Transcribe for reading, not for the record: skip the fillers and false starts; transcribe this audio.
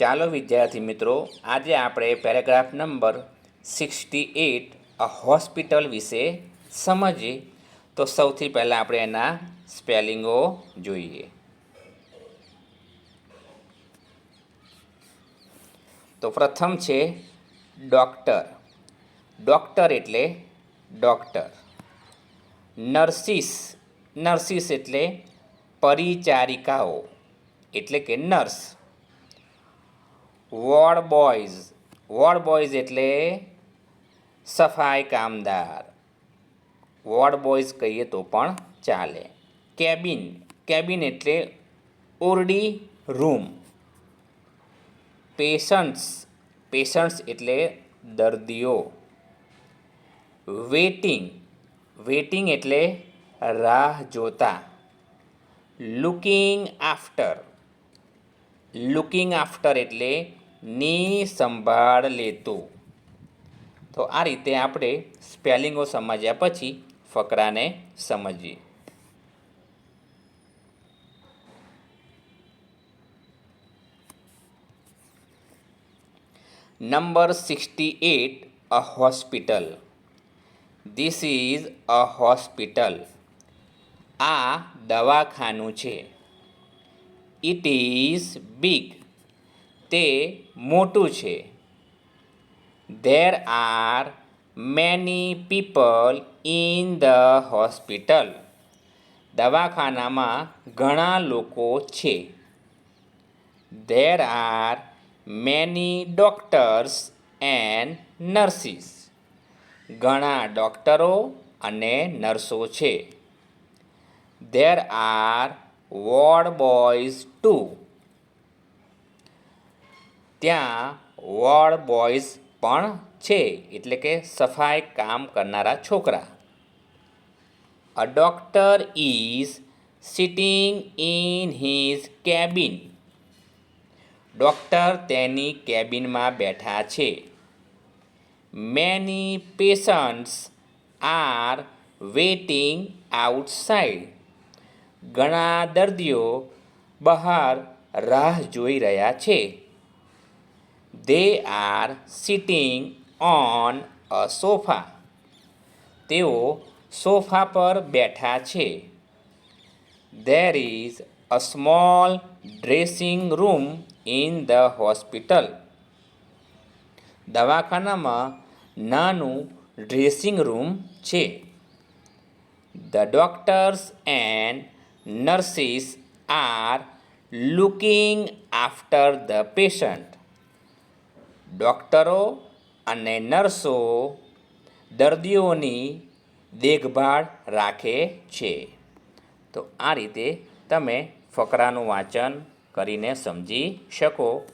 ચાલો વિદ્યાર્થી મિત્રો, આજે આપણે પેરેગ્રાફ નંબર 68 અ હોસ્પિટલ વિશે સમજીએ. તો સૌથી પહેલાં આપણે એના સ્પેલિંગો જોઈએ. તો પ્રથમ છે ડૉક્ટર. ડૉક્ટર એટલે ડૉક્ટર. નર્સિસ. નર્સિસ એટલે પરિચારિકાઓ એટલે કે nurse. Ward boys. Ward boys એટલે સફાઈ કામદાર. વોર્ડ બોયઝ કહીએ તો પણ ચાલે. કેબિન. કેબિન એટલે ઓરડી, રૂમ. પેશન્ટ્સ. પેશન્ટ્સ એટલે દર્દીઓ. વેટિંગ. વેટિંગ એટલે રાહ જોતા. Looking after. લુકિંગ આફ્ટર એટલે ની સંભાળ લેતું. તો આ રીતે આપણે સ્પેલિંગો સમજ્યા પછી ફકરાને સમજીએ. Number 68 a hospital. This is a hospital. આ દવાખાનું છે. It is big. તે મોટું છે. There are many people in the hospital. દવાખાનામાં ઘણા લોકો છે. There are many doctors and nurses. ઘણા ડૉક્ટરો અને નર્સો છે. There are ward boys too. ત્યાં વોર્ડ બોયઝ પણ છે એટલે કે સફાઈ કામ કરનારા છોકરા. A doctor is sitting in his cabin. Doctor તેની કેબિનમાં બેઠા છે. Many patients are waiting outside. ઘણા દર્દીઓ બહાર રાહ જોઈ રહ્યા છે. They are sitting on a sofa. તેઓ સોફા પર બેઠા છે. There is a small dressing room in the hospital. દવાખાનામાં નાનું ડ્રેસિંગ રૂમ છે. The doctors and nurses are looking after the patient. ડૉક્ટરો અને નર્સો દર્દીઓની દેખભાળ રાખે છે. તો આ રીતે તમે ફકરાનું વાંચન કરીને સમજી શકો.